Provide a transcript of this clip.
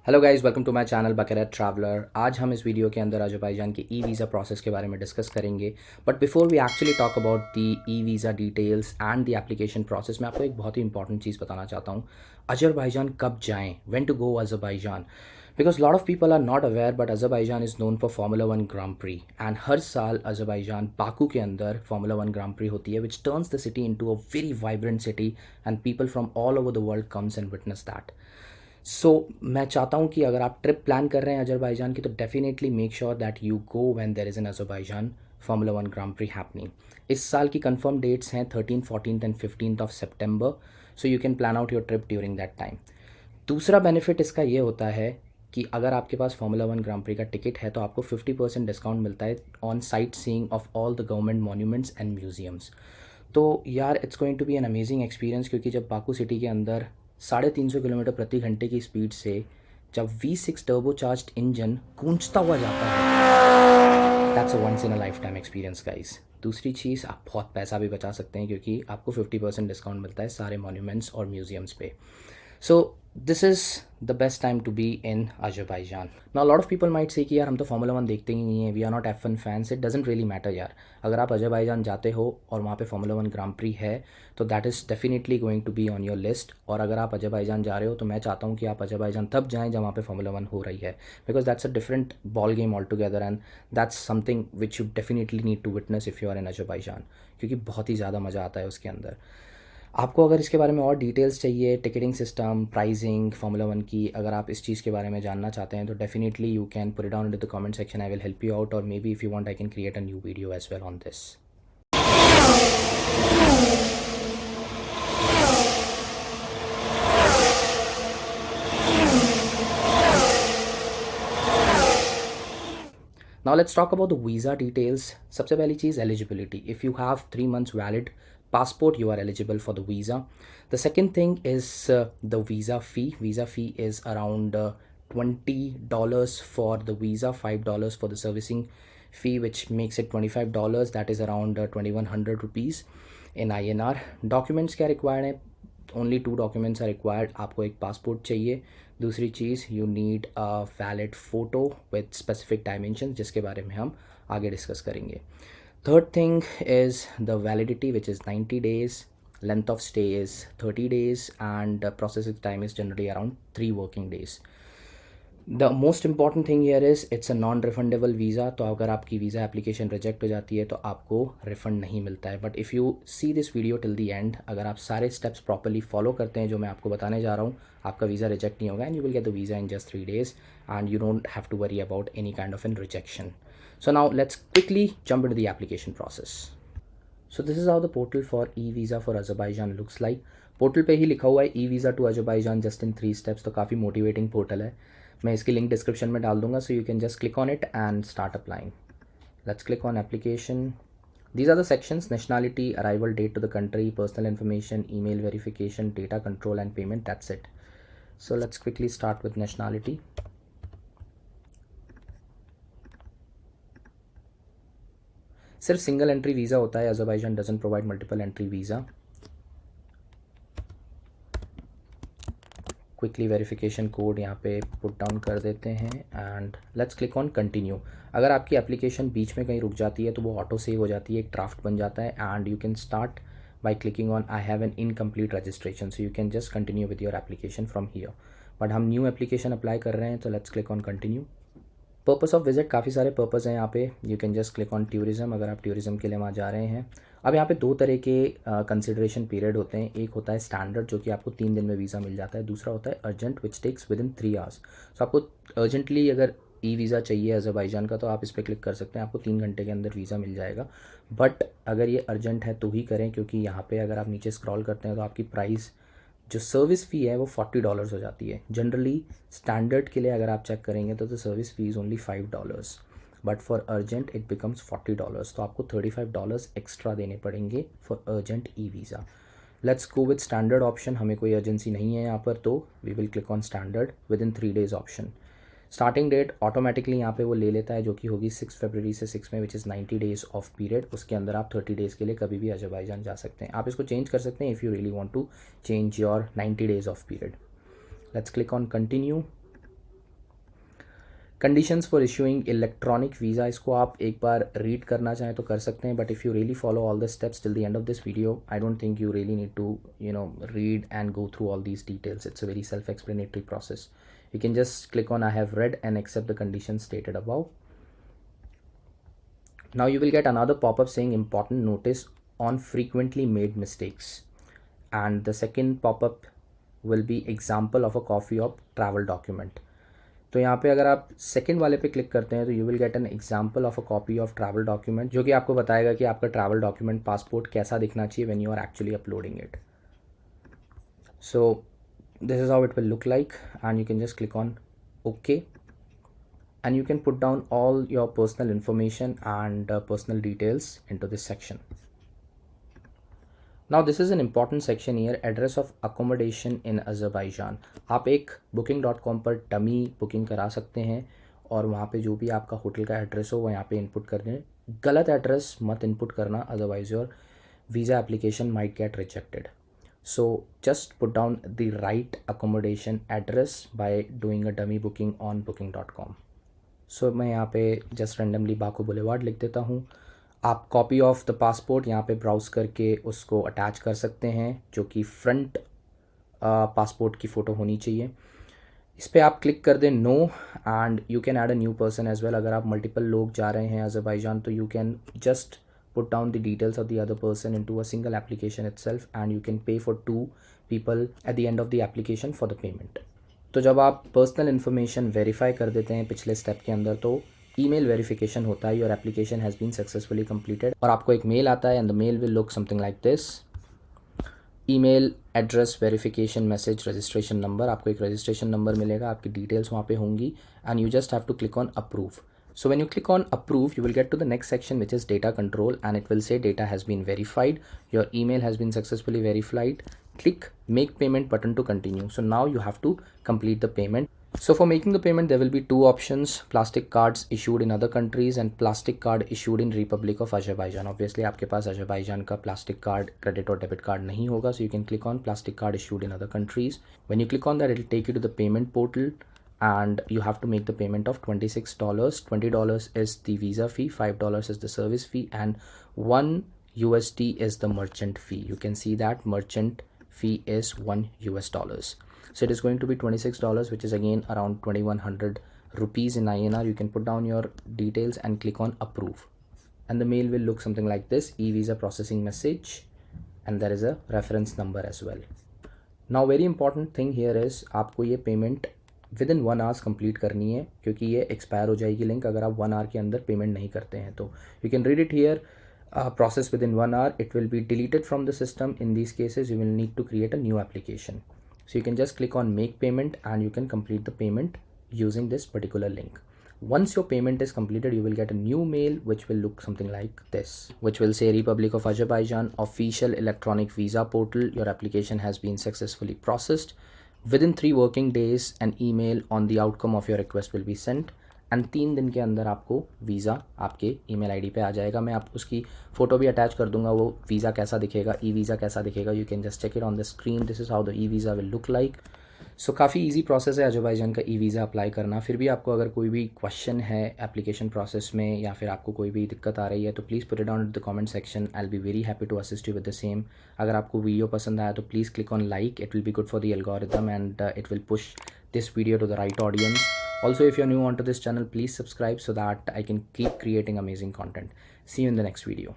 Hello guys, welcome to my channel बकैरत traveller. आज हम इस वीडियो के अंदर अज़रबैजान के ई वीज़ा प्रोसेस के बारे में डिस्कस करेंगे। But before we actually talk about the e visa details and the application process, मैं आपको एक बहुत ही इंपॉर्टेंट चीज़ बताना चाहता हूँ। अज़रबैजान कब जाएँ, when to go Azerbaijan, because lot of people are not aware but Azerbaijan is known for Formula one grand Prix. And हर साल अज़रबैजान बाकू के अंदर फार्मूला वन ग्रांड प्री होती है, which turns the city into a very vibrant city and people from all over the world comes and witness that. So मैं चाहता हूँ कि अगर आप ट्रिप प्लान कर रहे हैं अजरबैजान की, तो definitely make sure that you go when there is an Azerbaijan formula one grand prix happening. इस साल की कंफर्म डेट्स हैं 13, 14 and 15 of September. So you can plan out your trip during that time. दूसरा benefit इसका ये होता है कि अगर आपके पास फार्मूला वन ग्रांड प्री का टिकट है तो आपको 50% डिस्काउंट मिलता है on sightseeing of all the government monuments and museums. तो यार, it's going to be an amazing experience, क्योंकि जब बाकू सिटी के अंदर 350 किलोमीटर प्रति घंटे की स्पीड से जब V6 टर्बो चार्ज इंजन गूंजता हुआ जाता है, that's a once in a lifetime experience guys. दूसरी चीज़, आप बहुत पैसा भी बचा सकते हैं क्योंकि आपको 50% डिस्काउंट मिलता है सारे मॉन्यूमेंट्स और म्यूजियम्स पे। So this is the best time to be in Azerbaijan. Now a lot of people might say कि यार हम तो Formula 1 देखते ही नहीं है, we are not F1 fans. It doesn't really matter यार। अगर आप अजरबैजान जाते हो और वहाँ पे Formula 1 ग्रांड प्री है तो that is definitely going to be on your list। और अगर आप अजरबैजान जा रहे हो तो मैं चाहता हूँ कि आप अजरबैजान तब जाएँ जब वहाँ पे Formula 1 हो रही है, because that's a different ball game altogether and that's something which you definitely need to witness if you are in Azerbaijan, क्योंकि बहुत ही ज़्यादा मज़ा आता है उसके अंदर। आपको अगर इसके बारे में और डिटेल्स चाहिए, ticketing system, pricing, formula one की, अगर आप इस चीज़ के बारे में जानना चाहते हैं तो definitely you can put it down in the comment section. I will help you out, और maybe if you want I can create a new video as well on this. Now let's talk about the visa details. सबसे पहली चीज़, eligibility. If you have 3 months valid passport, you are eligible for the visa. The second thing is the visa fee. Visa fee is around $20 for the visa, $5 for the servicing fee, which makes it $25. That is around 2100 rupees in INR. Documents क्या required है? Only 2 documents are required. आपको एक passport चाहिए। दूसरी चीज़, you need a valid photo with specific dimension, जिसके बारे में हम आगे डिस्कस करेंगे। Third thing is the validity, which is 90 days. Length of stay is 30 days and processing time is generally around 3 working days. The most important thing here is it's a non refundable visa. तो अगर आपकी visa application reject हो जाती है तो आपको refund नहीं मिलता है। But if you see this video till the and, अगर आप सारे स्टेप्स प्रॉपरली फॉलो करते हैं जो मैं आपको बताने जा रहा हूँ, आपका वीज़ा रिजेक्ट नहीं होगा and you will get the visa in just 3 days and you don't have to worry about any kind of an rejection. So now let's quickly jump into the application process. So this is how the portal for e-visa for Azerbaijan looks like. Portal पे ही लिखा हुआ है e visa to Azerbaijan just in 3 steps, तो काफ़ी motivating portal है। मैं इसकी लिंक डिस्क्रिप्शन में डाल दूंगा, सो you can just click on it and start applying. Let's click on application. These are the sections: nationality, arrival date to the country, personal information, email verification, data control and payment. That's it. So let's quickly start with nationality. सिर्फ single entry visa होता है, Azerbaijan doesn't provide multiple entry visa. Quickly verification code यहाँ पे put down कर देते हैं and let's click on continue. अगर आपकी एप्लीकेशन बीच में कहीं रुक जाती है तो वो ऑटो सेव हो जाती है, एक ड्राफ्ट बन जाता है and you can start by clicking on I have an incomplete registration, so you can just continue with your application from here. But हम न्यू एप्लीकेशन अप्लाई कर रहे हैं तो let's click on continue. Purpose of visit, काफ़ी सारे purpose हैं यहाँ पे। You can just click on tourism, अगर आप टूरिज़्म के लिए वहाँ जा रहे हैं। अब यहाँ पे 2 तरह के कंसिडरेशन पीरियड होते हैं। एक होता है स्टैंडर्ड, जो कि आपको 3 दिन में वीज़ा मिल जाता है। दूसरा होता है urgent, which takes within 3 hours। So आपको अर्जेंटली अगर ई वीज़ा चाहिए अजरबैजान का तो आप इस पर क्लिक कर सकते हैं, आपको 3 घंटे के अंदर वीज़ा मिल जाएगा। बट अगर ये अर्जेंट है तो ही करें, क्योंकि यहाँ पे अगर आप नीचे स्क्रॉल करते हैं तो आपकी प्राइस, जो सर्विस फ़ी है वो $40 हो जाती है। जनरली स्टैंडर्ड के लिए अगर आप चेक करेंगे तो service fee is only $5, but for urgent it becomes $40, तो आपको $35 एक्स्ट्रा देने पड़ेंगे for urgent e visa. Let's go with standard option. हमें कोई अर्जेंसी नहीं है यहाँ पर, तो we will click on standard within 3 days option. Starting date automatically यहाँ पे वो ले लेता है, जो कि होगी 6 फरवरी से 6 में, विच इज़ 90 days ऑफ पीरियड। उसके अंदर आप 30 days के लिए कभी भी अजरबैजान जा सकते हैं। आप इसको चेंज कर सकते हैं if you really want to change your 90 days of period. Let's click on continue. Conditions for issuing electronic visa, इसको आप एक बार रीड करना चाहें तो कर सकते हैं, but if you really follow all the steps till the end of this video, I don't think you really need to read and go through all these details. It's a very self explanatory process. You can just click on I have read and accept the conditions stated above. Now you will get another pop-up saying important notice on frequently made mistakes, and the second pop-up will be example of a copy of travel document. तो यहाँ पे अगर आप second वाले पे click करते हैं तो you will get an example of a copy of travel document, जो कि आपको बताएगा कि आपका ट्रैवल डॉक्यूमेंट पासपोर्ट कैसा दिखना चाहिए when you are actually uploading it. So this is how it will look like, and you can just click on OK, and you can put down all your personal information and personal details into this section. Now this is an important section here, address of accommodation in Azerbaijan. आप एक booking.com पर dummy booking करा सकते हैं और वहाँ पे जो भी आपका होटल का एड्रेस हो वो यहाँ पे इनपुट कर दें. गलत एड्रेस मत इनपुट करना, otherwise your visa application might get rejected. So just put down the right accommodation address by doing a dummy booking on booking.com. So मैं यहाँ पे just randomly बाको बुलेवार्ड लिख देता हूँ. आप कॉपी ऑफ द पासपोर्ट यहाँ पे ब्राउज़ करके उसको अटैच कर सकते हैं, जो कि फ्रंट पासपोर्ट की फ़ोटो होनी चाहिए. इस पर आप क्लिक कर दें no, and you can add a new person as well. अगर आप मल्टीपल लोग जा रहे हैं अज़रबैजान तो you can just put down the details of the other person into a single application itself, and you can pay for 2 people at the end of the application for the payment. तो जब आप personal information verify कर देते हैं पिछले step के अंदर तो ईमेल वेरिफिकेशन होता है, your application has been successfully completed, और आपको एक मेल आता है and the mail will look something like this. Email address verification message registration number, आपको एक रजिस्ट्रेशन नंबर मिलेगा, आपकी डिटेल्स वहाँ पे होंगी, and you just have to click on approve. So when you click on approve, you will get to the next section, which is data control, and it will say data has been verified, your email has been successfully verified. Click make payment button to continue. So now you have to complete the payment. So for making the payment, there will be 2 options: plastic cards issued in other countries and plastic card issued in Republic of Azerbaijan. Obviously आपके पास Azerbaijan का plastic card, credit और debit card नहीं होगा, so you can click on plastic card issued in other countries. When you click on that, it will take you to the payment portal, and you have to make the payment of $26. $20 is the visa fee, $5 is the service fee, and $1 is the merchant fee. You can see that merchant fee is $1. So it is going to be $26, which is again around 2100 rupees in INR. You can put down your details and click on approve, and the mail will look something like this: e-visa processing message, and there is a reference number as well. Now very important thing here is आपको ये payment with in 1 hours complete करनी है, क्योंकि ये expire हो जाएगी link अगर आप 1 आवर के अंदर पेमेंट नहीं करते हैं. तो you can read it here, process within 1 hour, it will be deleted from the system. In these cases you will need to create a new application. So you can just click on make payment and you can complete the payment using this particular link. Once your payment is completed, you will get a new mail which will look something like this, which will say Republic of Azerbaijan official electronic visa portal, your application has been successfully processed. Within 3 working days an email on the outcome of your request will be sent, and 3 दिन के अंदर आपको visa आपके email ID पे आ जाएगा. मैं आप उसकी फ़ोटो भी अटैच कर दूंगा, वो वीज़ा कैसा दिखेगा, ई वीज़ा कैसा दिखेगा. You can just check it on the screen. This is how the e visa will look like. So काफ़ी इजी प्रोसेस है अजरबैजान का ई वीज़ा अप्लाई करना. फिर भी आपको अगर कोई भी क्वेश्चन है एप्लीकेशन प्रोसेस में, या फिर आपको कोई भी दिक्कत आ रही है, तो please put it down in the comment section. I will be very happy to assist you with the same. अगर आपको वीडियो पसंद आया तो please click on like, it will be good for the algorithm and it will push this video to the right audience. Also, if you're new onto this channel, please subscribe so that I can keep creating amazing content. See you in the next video.